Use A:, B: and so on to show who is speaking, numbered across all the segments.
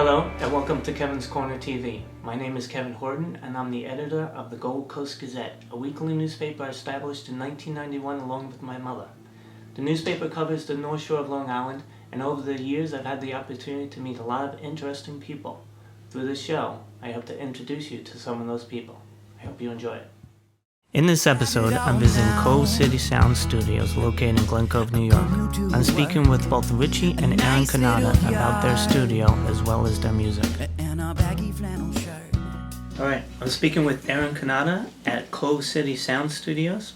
A: Hello and welcome to Kevin's Corner TV. My name is Kevin Horton and I'm the editor of the Gold Coast Gazette, a weekly newspaper established in 1991 along with my mother. The newspaper covers the North Shore of Long Island, and over the years I've had the opportunity to meet a lot of interesting people. Through this show, I hope to introduce you to some of those people. I hope you enjoy it. In this episode, I'm visiting Cove City Sound Studios located in Glen Cove, New York. I'm speaking with both Richie and Eren Cannata about their studio as well as their music. Alright, I'm speaking with Eren Cannata at Cove City Sound Studios.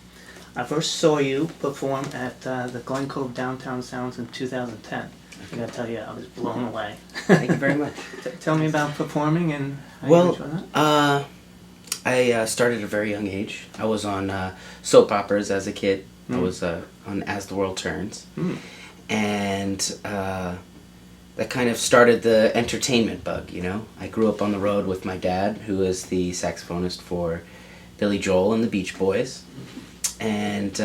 A: I first saw you perform at the Glen Cove Downtown Sounds in 2010. I gotta tell you, I was blown away.
B: Thank you very much.
A: Tell me about performing and how you enjoy that.
B: I started at a very young age. I was on soap operas as a kid. I was on As the World Turns. And that kind of started the entertainment bug, you know. I grew up on the road with my dad, who is the saxophonist for Billy Joel and the Beach Boys. And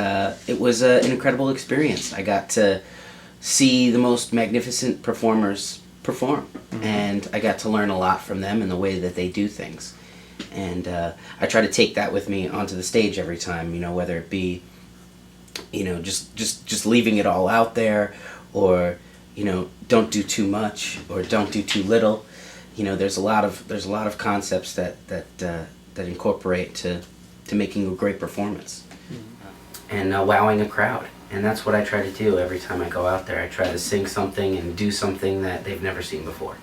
B: it was an incredible experience. I got to see the most magnificent performers perform. And I got to learn a lot from them and the way that they do things. And I try to take that with me onto the stage every time, you know, whether it be, you know, just leaving it all out there, or, you know, don't do too much or don't do too little. You know, there's a lot of concepts that incorporate to making a great performance and wowing a crowd. And that's what I try to do every time I go out there. I try to sing something and do something that they've never seen before.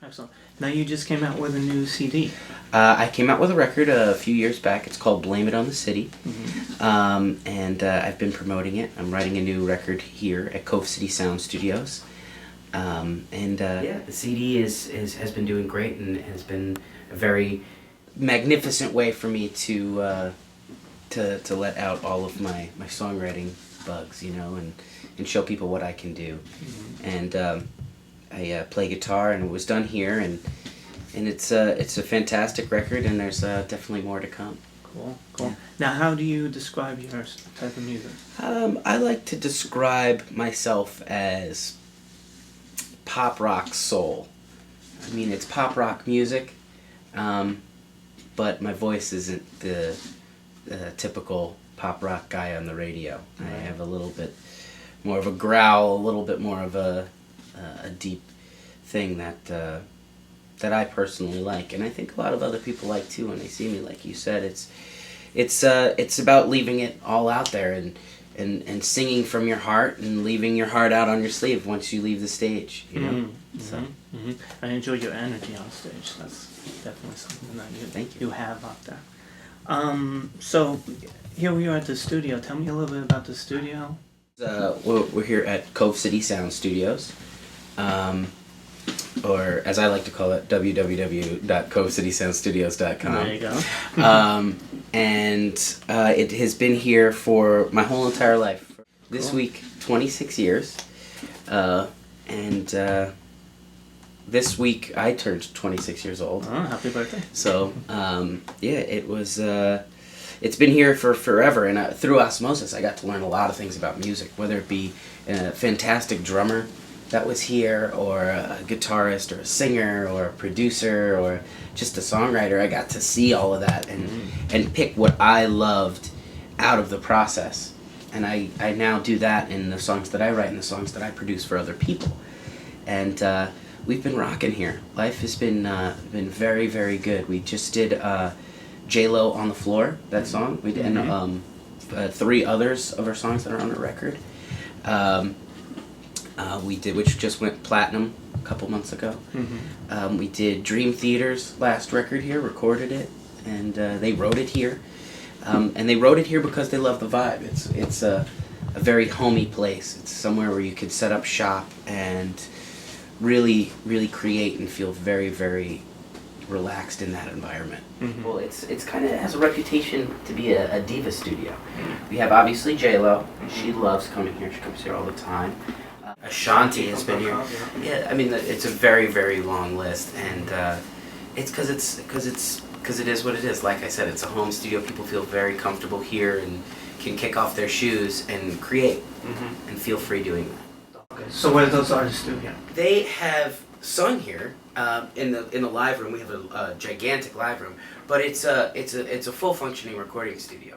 A: Excellent. Now you just came out with a new CD.
B: I came out with a record a few years back. It's called Blame It on the City. And I've been promoting it. I'm writing a new record here at Cove City Sound Studios. The CD has been doing great and has been a very magnificent way for me to let out all of my songwriting bugs, you know, and show people what I can do. And I play guitar, and it was done here, and it's a fantastic record, and there's definitely more to come.
A: Cool. Yeah. Now, how do you describe your type of music?
B: I like to describe myself as pop rock soul. I mean, it's pop rock music, but my voice isn't the typical pop rock guy on the radio. Right. I have a little bit more of a growl, a little bit more of a deep thing that I personally like, and I think a lot of other people like too when they see me. Like you said, it's about leaving it all out there and singing from your heart and leaving your heart out on your sleeve once you leave the stage, you know.
A: I enjoy your energy on stage. That's definitely something that you have out there. So here we are at the studio. Tell me a little bit about the studio.
B: We're here at Cove City Sound Studios, or as I like to call it, www.covecitysoundstudios.com.
A: There you go.
B: And it has been here for my whole entire life. This week, 26 years. This week I turned 26 years old.
A: Oh, happy birthday.
B: So, it was... it's been here for forever, and through osmosis I got to learn a lot of things about music, whether it be a fantastic drummer that was here, or a guitarist, or a singer, or a producer, or just a songwriter. I got to see all of that and pick what I loved out of the process. And I now do that in the songs that I write and the songs that I produce for other people. And we've been rocking here. Life has been very, very good. We just did J-Lo on the Floor, that song. We did, and 3 others of our songs that are on the record. We did, which just went platinum a couple months ago. We did Dream Theater's last record here, recorded it, and they wrote it here. And they wrote it here because they love the vibe. It's a very homey place. It's somewhere where you could set up shop and really, really create and feel very, very relaxed in that environment. Well, it's kind of has a reputation to be a diva studio. We have obviously J-Lo. She loves coming here. She comes here all the time. Ashanti has been here. Yeah, I mean it's a very very long list, and it's because it is what it is. Like I said, it's a home studio. People feel very comfortable here and can kick off their shoes and create and feel free doing that.
A: Okay. So where do those artists do here?
B: They have sung here in the live room. We have a gigantic live room, but it's a full functioning recording studio.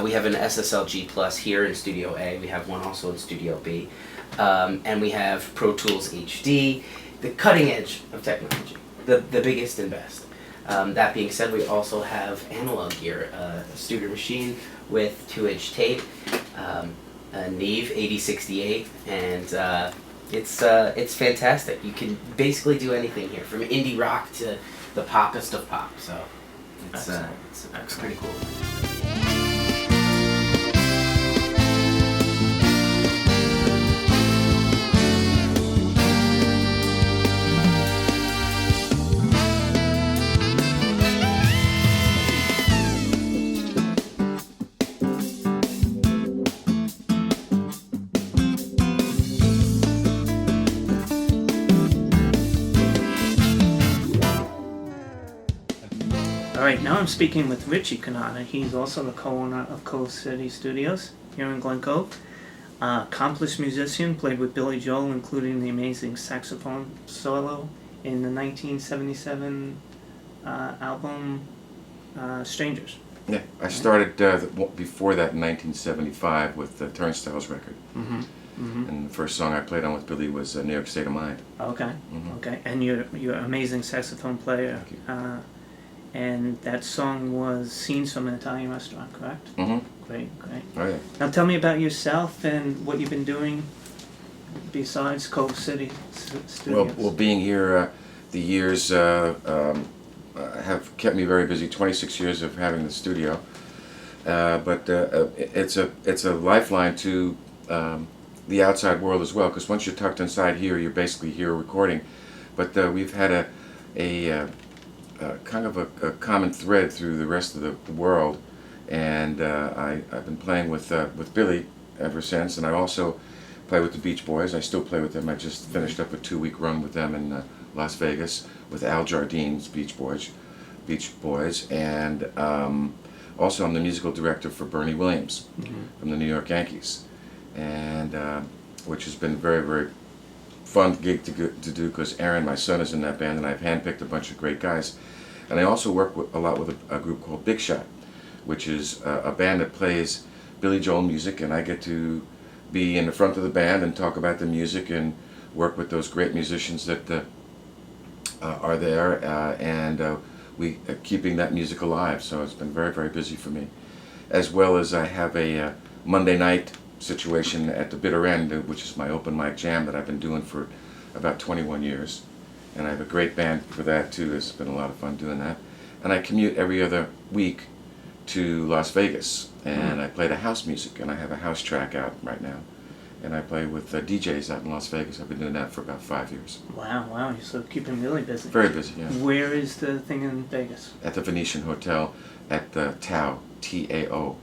B: We have an SSLG Plus here in Studio A. We have one also in Studio B, and we have Pro Tools HD, the cutting edge of technology, the biggest and best. That being said, we also have analog gear, a Studer machine with 2-inch tape, a Neve 8068, and it's fantastic. You can basically do anything here, from indie rock to the poppest of pop. So it's pretty cool.
A: Alright, now I'm speaking with Richie Cannata. He's also the co-owner of Cove City Studios here in Glen Cove. Accomplished musician, played with Billy Joel, including the amazing saxophone solo in the 1977 album Strangers.
C: Yeah, I started before that in 1975 with the Turnstiles record. And the first song I played on with Billy was New York State of Mind.
A: Okay, okay. And you're an amazing saxophone player.
C: Thank you.
A: And that song was Scenes from an Italian Restaurant, correct? Great, great.
C: Oh yeah.
A: Now tell me about yourself and what you've been doing besides Cove City Studios.
C: Well, being here, the years have kept me very busy. 26 years of having the studio, but it's a lifeline to the outside world as well. Because once you're tucked inside here, you're basically here recording. But we've had a kind of a common thread through the rest of the world, and I've been playing with Billy ever since, and I also play with the Beach Boys. I still play with them. I just finished up a 2-week run with them in Las Vegas with Al Jardine's Beach Boys, and also I'm the musical director for Bernie Williams from the New York Yankees, and which has been very very fun gig to do, because Eren, my son, is in that band, and I've handpicked a bunch of great guys. And I also work a lot with a group called Big Shot, which is a band that plays Billy Joel music, and I get to be in the front of the band and talk about the music and work with those great musicians that are there, and we keeping that music alive. So it's been very very busy for me, as well as I have a Monday night situation at the Bitter End, which is my open mic jam that I've been doing for about 21 years, and I have a great band for that too. It's been a lot of fun doing that, and I commute every other week to Las Vegas, and I play the house music, and I have a house track out right now, and I play with DJs out in Las Vegas. I've been doing that for about 5 years.
A: Wow, you're so keeping really busy.
C: Very busy, yeah.
A: Where is the thing in Vegas?
C: At the Venetian Hotel at the Tao, T-A-O,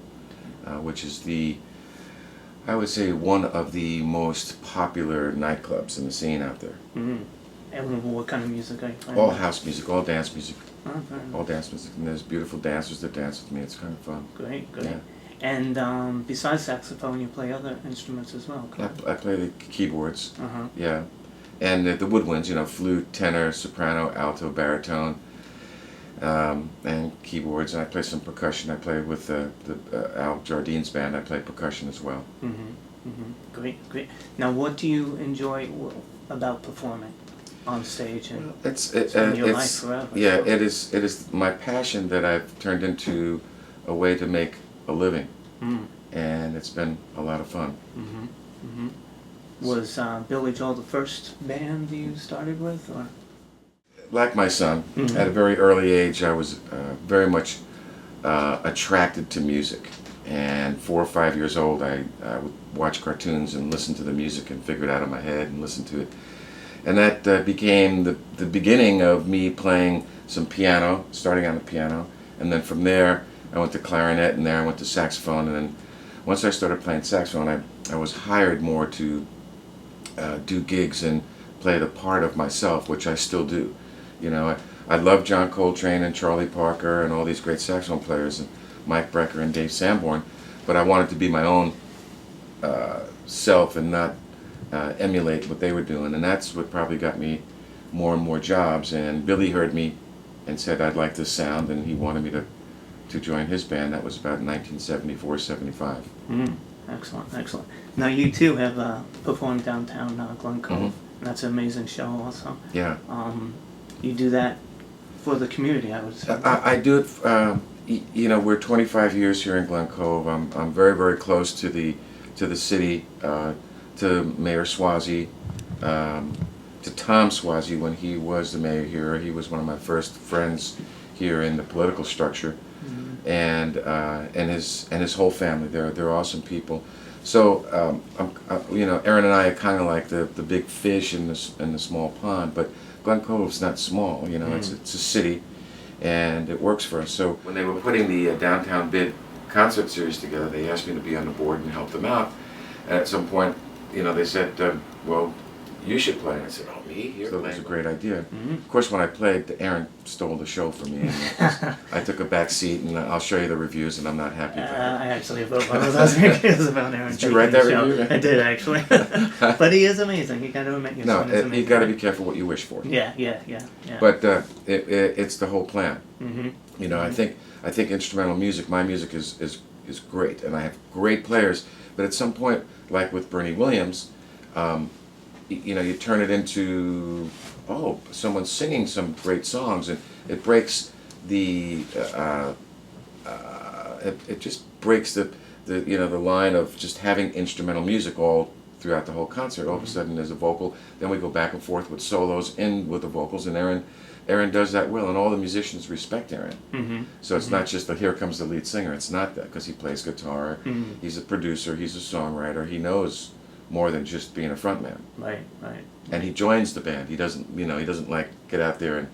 C: which is I would say one of the most popular nightclubs in the scene out there.
A: And what kind of music are you playing?
C: All house music, all dance music.
A: Oh, very nice.
C: All dance music, and there's beautiful dancers that dance with me. It's kind of fun.
A: Great.
C: Yeah.
A: And besides saxophone, you play other instruments as well, correct?
C: I play the keyboards,
A: Uh-huh.
C: yeah, and the woodwinds, flute, tenor, soprano, alto, baritone, and keyboards. And I play some percussion. I play with the Al Jardine's band. I play percussion as well.
A: Great. Now, what do you enjoy about performing on stage and in your life forever?
C: Yeah, it is my passion that I've turned into a way to make a living, and it's been a lot of fun.
A: Was Billy Joel the first band you started with, or?
C: Like my son, at a very early age, I was very much attracted to music. And 4 or 5 years old, I would watch cartoons and listen to the music and figure it out in my head and listen to it. And that became the beginning of me playing some piano, starting on the piano. And then from there, I went to clarinet, and there I went to saxophone. And then once I started playing saxophone, I was hired more to do gigs and play the part of myself, which I still do. You know, I love John Coltrane and Charlie Parker and all these great saxophone players, and Mike Brecker and Dave Sanborn, but I wanted to be my own self and not emulate what they were doing, and that's what probably got me more and more jobs. And Billy heard me and said I'd like this sound, and he wanted me to join his band. That was about 1974, 75.
A: Excellent, excellent. Now you too have performed downtown Glen Cove, and that's an amazing show also.
C: Yeah.
A: You do that for the community, I would say.
C: I do it. You know, we're 25 years here in Glen Cove. I'm very, very close to the city, to Mayor Swazi, to Tom Swazi when he was the mayor here. He was one of my first friends here in the political structure, and his whole family. They're awesome people. So you know, Eren and I are kind of like the big fish in the small pond, but Glen Cove's not small. You know, it's a city, and it works for us. So when they were putting the Downtown Bid concert series together, they asked me to be on the board and help them out. And at some point, you know, they said, well, you should play. And I said, oh, me? You're so playing. It was a great idea. Of course, when I played, Eren stole the show from me. And I took a back seat, and I'll show you the reviews, and I'm not happy with it.
A: I actually wrote one of those reviews about Eren.
C: Did you write that review?
A: I did, actually. But he is amazing. You got to admit your son is amazing.
C: You got to be careful what you wish for.
A: Yeah.
C: But it's the whole plan. You know, I think instrumental music, my music is great, and I have great players. But at some point, like with Bernie Williams, you know, you turn it into, oh, someone's singing some great songs, and it breaks the it just breaks the you know, the line of just having instrumental music all throughout the whole concert. All of a sudden there's a vocal, then we go back and forth with solos in with the vocals, and Eren does that well, and all the musicians respect Eren. So it's not just here comes the lead singer. It's not that, because he plays guitar, he's a producer, he's a songwriter, he knows more than just being a frontman. Right. And he joins the band. He doesn't, you know, he doesn't like get out there and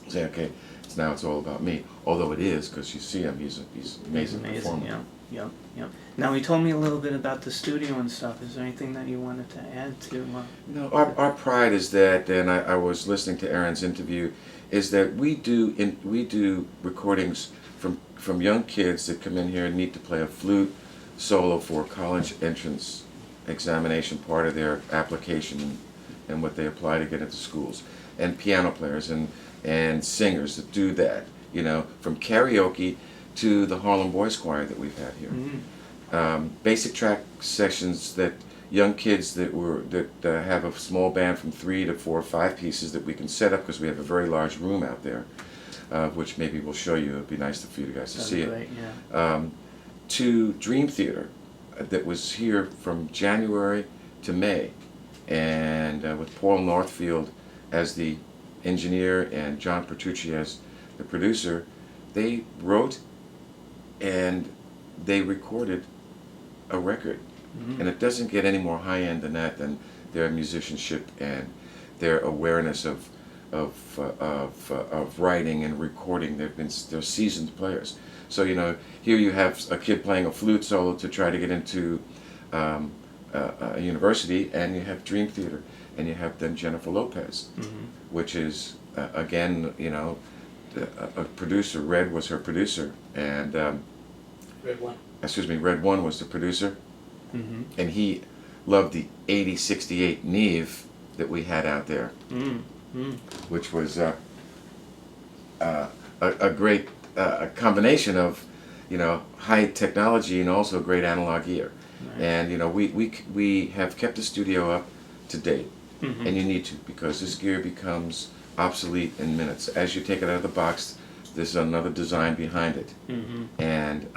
C: say, okay, now it's all about me. Although it is, because you see him, he's an amazing performer.
A: Yep. Now, he told me a little bit about the studio and stuff. Is there anything that you wanted to add to?
C: No, our pride is that, and I was listening to Eren's interview, is that we do recordings from young kids that come in here and need to play a flute solo for college entrance examination, part of their application and what they apply to get into schools, and piano players and singers that do that, you know, from karaoke to the Harlem Boys Choir that we've had here. Basic track sessions that young kids that have a small band from 3 to 4 or 5 pieces that we can set up, because we have a very large room out there, which maybe we'll show you. It'd be nice for you guys to see it. To Dream Theater, that was here from January to May, and with Paul Northfield as the engineer and John Petrucci as the producer, they wrote and they recorded a record. And it doesn't get any more high-end than that, than their musicianship and their awareness of writing and recording. They're seasoned players. So, you know, here you have a kid playing a flute solo to try to get into a university, and you have Dream Theater, and you have then Jennifer Lopez, which is, again, you know, a producer. Red was her producer, and
A: Red One.
C: Excuse me, Red One was the producer, and he loved the 8068 Neve that we had out there, which was a great combination of, you know, high technology and also great analog gear. And, you know, we have kept the studio up to date, and you need to, because this gear becomes obsolete in minutes. As you take it out of the box, there's another design behind it. And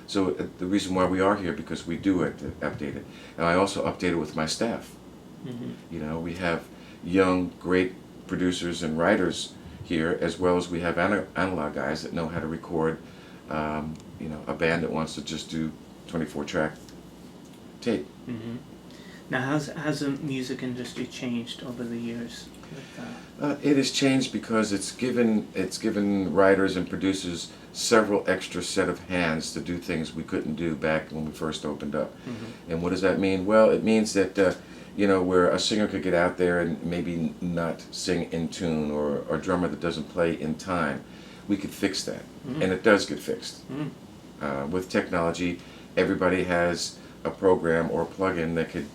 C: so the reason why we are here, because we do update it. And I also update it with my staff. You know, we have young, great producers and writers here, as well as we have analog guys that know how to record, you know, a band that wants to just do 24-track tape.
A: Now, how's the music industry changed over the years?
C: It has changed because it's given writers and producers several extra set of hands to do things we couldn't do back when we first opened up. And what does that mean? Well, it means that you know, where a singer could get out there and maybe not sing in tune, or a drummer that doesn't play in time, we could fix that. And it does get fixed. With technology, everybody has a program or a plug-in that could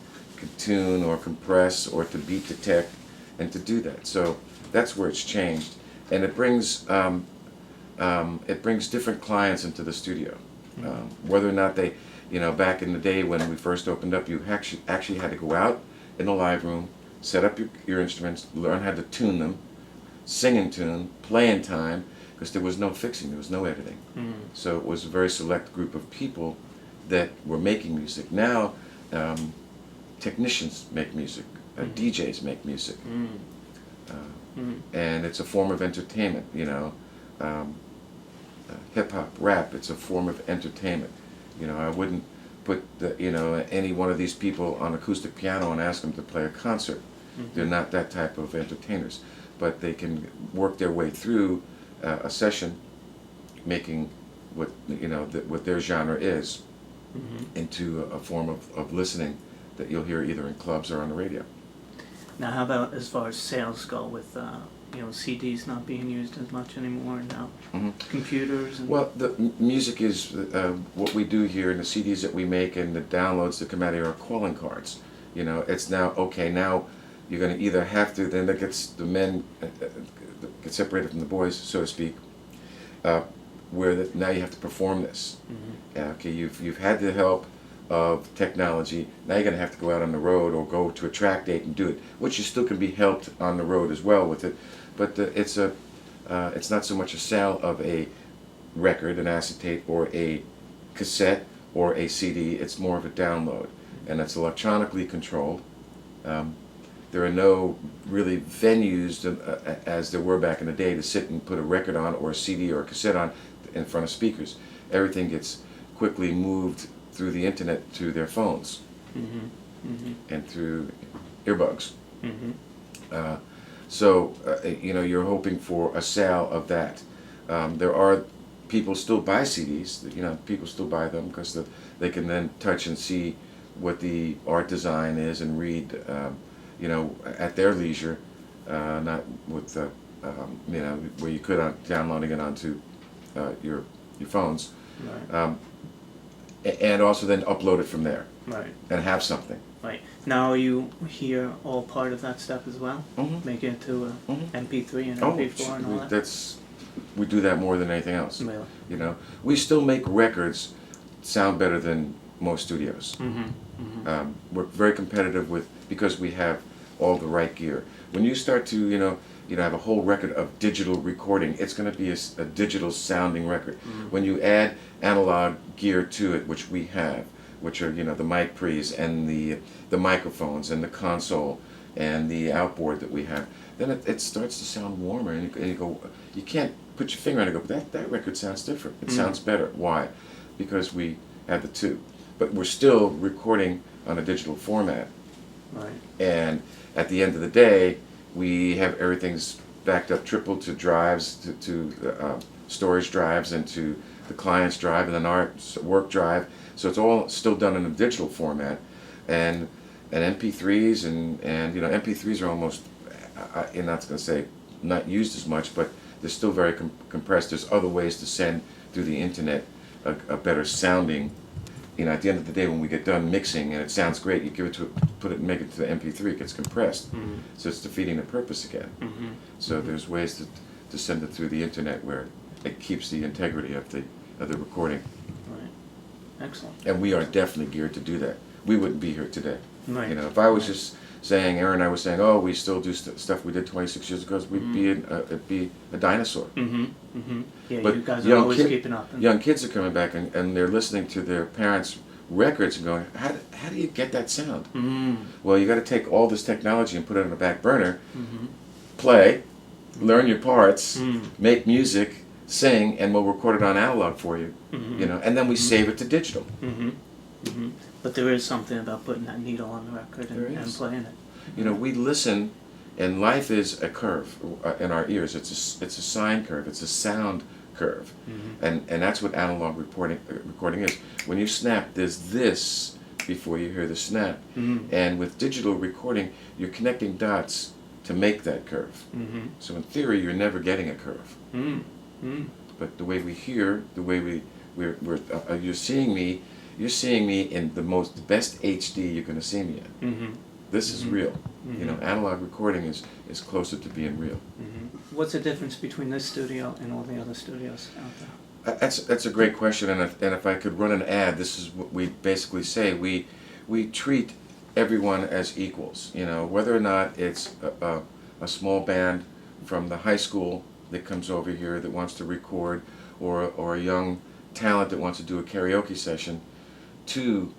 C: tune or compress or to beat detect and to do that. So that's where it's changed. And it brings different clients into the studio. Whether or not they, you know, back in the day when we first opened up, you actually had to go out in the live room, set up your instruments, learn how to tune them, sing in tune, play in time, because there was no fixing, there was no editing. So it was a very select group of people that were making music. Now, technicians make music, DJs make music, and it's a form of entertainment, you know. Hip-hop, rap, it's a form of entertainment. You know, I wouldn't put any one of these people on acoustic piano and ask them to play a concert. They're not that type of entertainers, but they can work their way through a session, making what what their genre is into a form of listening that you'll hear either in clubs or on the radio.
A: Now, how about as far as sales go with CDs not being used as much anymore, and now computers? And
C: well, the music is what we do here, and the CDs that we make and the downloads that come out here are calling cards. You know, it's now, okay, now you're going to either have to, then that gets the men get separated from the boys, so to speak, where now you have to perform this. Okay, you've had the help of technology. Now you're going to have to go out on the road or go to a track date and do it, which you still can be helped on the road as well with it. But it's not so much a sale of a record, an acetate, or a cassette, or a CD. It's more of a download, and it's electronically controlled. There are no really venues as there were back in the day to sit and put a record on, or a CD or a cassette on in front of speakers. Everything gets quickly moved through the internet to their phones and through earbuds. So you're hoping for a sale of that. There are people still buy CDs. You know, people still buy them because they can then touch and see what the art design is and read, at their leisure, not with where you could downloading it onto your phones.
A: Right.
C: And also then upload it from there.
A: Right.
C: And have something.
A: Right. Now, are you here all part of that step as well? Make it to MP3 and MP4 and all that?
C: We do that more than anything else.
A: Really?
C: You know, we still make records sound better than most studios. We're very competitive because we have all the right gear. When you start to, have a whole record of digital recording, it's going to be a digital sounding record. When you add analog gear to it, which we have, which are, the mic pre's and the microphones and the console and the outboard that we have, then it starts to sound warmer, and you go, you can't put your finger on it and go, that record sounds different. It sounds better. Why? Because we have the two. But we're still recording on a digital format.
A: Right.
C: And at the end of the day, we have everything's backed up triple to drives, to storage drives, and to the client's drive, and then our work drive. So it's all still done in a digital format, and MP3s and MP3s are almost, I'm not going to say not used as much, but they're still very compressed. There's other ways to send through the internet a better sounding. At the end of the day, when we get done mixing and it sounds great, you give it put it and make it to the MP3, it gets compressed. So it's defeating the purpose again. So there's ways to send it through the internet where it keeps the integrity of the recording.
A: Right. Excellent.
C: And we are definitely geared to do that. We wouldn't be here today.
A: Right.
C: If I was just saying, Eren and I was saying, oh, we still do stuff we did 26 years ago, we'd it'd be a dinosaur.
A: Yeah,
C: But
A: you guys are always keeping up.
C: Young kids are coming back and they're listening to their parents' records and going, how do you get that sound? Well, you got to take all this technology and put it on the back burner, play, learn your parts, make music, sing, and we'll record it on analog for you. And then we save it to digital.
A: But there is something about putting that needle on the record and playing it.
C: We listen, and life is a curve in our ears. It's a sine curve. It's a sound curve, and that's what analog recording is. When you snap, there's this before you hear the snap. And with digital recording, you're connecting dots to make that curve. So in theory, you're never getting a curve. But the way we hear, the way you're seeing me in the best HD you're going to see me in. This is real. You know, analog recording is closer to being real.
A: What's the difference between this studio and all the other studios out there?
C: That's a great question, and if I could run an ad, this is what we basically say. We treat everyone as equals. You know, whether or not it's a small band from the high school that comes over here that wants to record, or a young talent that wants to do a karaoke session, to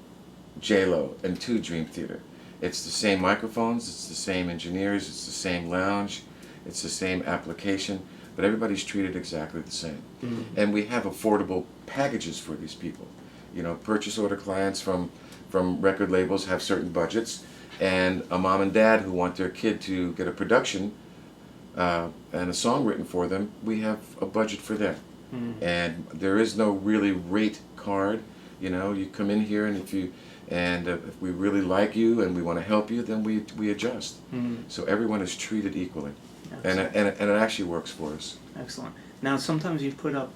C: J-Lo and to Dream Theater. It's the same microphones, it's the same engineers, it's the same lounge, it's the same application, but everybody's treated exactly the same. And we have affordable packages for these people. You know, purchase order clients from record labels have certain budgets, and a mom and dad who want their kid to get a production and a song written for them, we have a budget for them. And there is no really rate card. You know, you come in here, and if we really like you and we want to help you, then we adjust. So everyone is treated equally, and it actually works for us.
A: Excellent. Now, sometimes you put up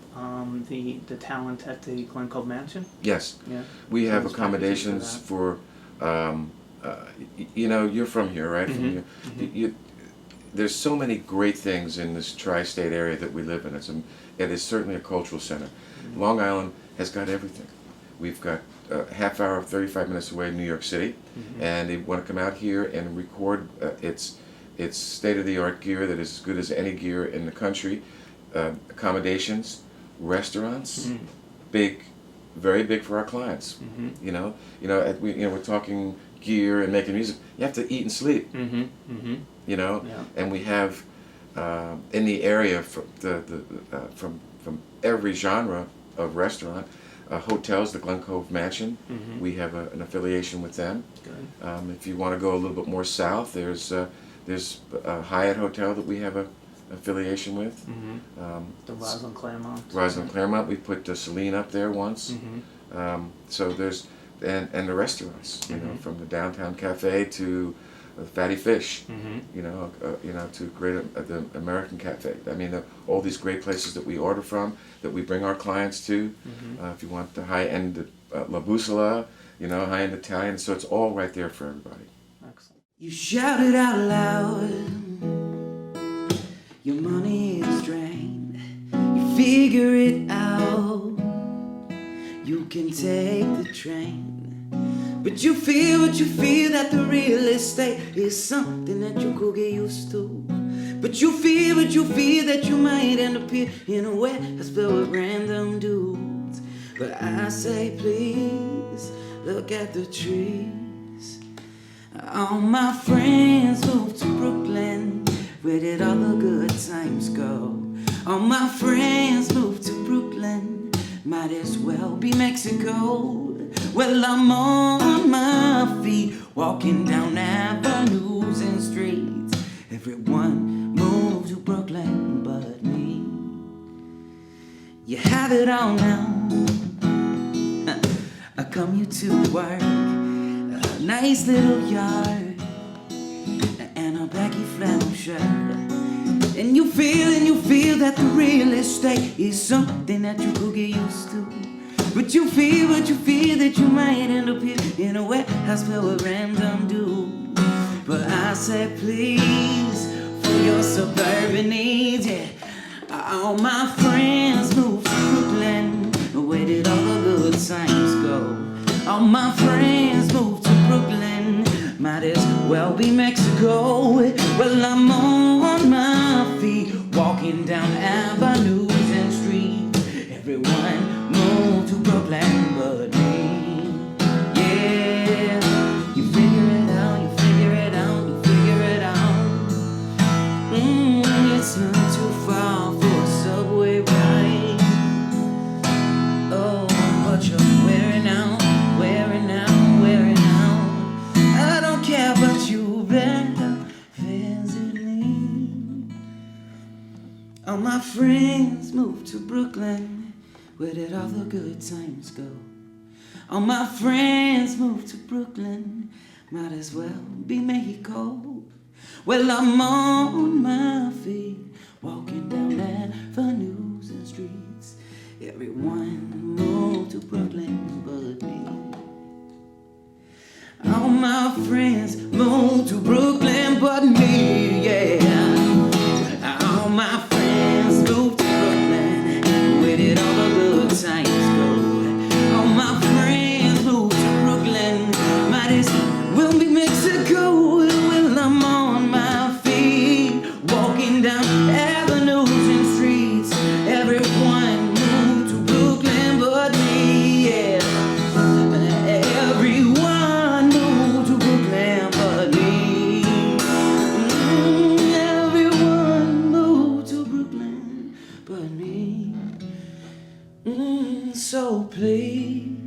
A: the talent at the Glen Cove Mansion.
C: Yes.
A: Yeah.
C: We have
A: Those
C: accommodations
A: packages
C: for. You know, you're from here, right? There's so many great things in this tri-state area that we live in. It is certainly a cultural center. Long Island has got everything. We've got a half hour, 35 minutes away in New York City, and they want to come out here and record. It's state-of-the-art gear that is as good as any gear in the country. Accommodations, restaurants, big, very big for our clients. We're talking gear and making music. You have to eat and sleep. You know, and we have in the area from every genre of restaurant. Hotels, the Glen Cove Mansion, we have an affiliation with them. If you want to go a little bit more south, there's a Hyatt Hotel that we have a affiliation with.
A: The Roslyn Claremont.
C: Roslyn Claremont, we put Celine up there once. So there's and the restaurants, you know, from the Downtown Cafe to Fatty Fish, to the American Cafe. I mean, all these great places that we order from, that we bring our clients to. If you want the high-end La Bussola, high-end Italian, so it's all right there for everybody.
A: Excellent.
D: You shout it out loud. Your money is drained. You figure it out. You can take the train. But you feel what you feel, that the real estate is something that you could get used to. But you feel what you feel, that you might end up here in a warehouse filled with random dudes. But I say please, look at the trees. All my friends moved to Brooklyn. Where did all the good times go? All my friends moved to Brooklyn. Might as well be Mexico. Well, I'm on my feet, walking down avenues and streets. Everyone moved to Brooklyn but me. You have it all now. I come you to work, a nice little yard, and a baggy flannel shirt. And you feel that the real estate is something that you could get used to. But you feel what you feel, that you might end up here in a warehouse filled with random dudes. But I said please, for your suburban needs, yeah. All my friends moved to Brooklyn. Where did all the good times go? All my friends moved to Brooklyn. Might as well be Mexico. Well, I'm on my feet, walking down avenues and streets. Everyone moved to Brooklyn but me. Yeah, you figure it out, you figure it out, you figure it out. It's not too far for a subway ride. Oh, but you're wearing out, wearing out, wearing out. I don't care, but you better visit me. All my friends moved to Brooklyn. Where did all the good times go? All my friends moved to Brooklyn, might as well be Mexico. Well, I'm on my feet, walking down avenues and streets. Everyone moved to Brooklyn but me. All my friends moved to Brooklyn but me, yeah. All my friends moved to Brooklyn, where did all the good times go? All my friends moved to Brooklyn, might as well be Mexico. Well, I'm on my feet, walking down avenues and streets. Everyone moved to Brooklyn but me, yeah. Everyone moved to Brooklyn but me. Everyone moved to Brooklyn but me. So please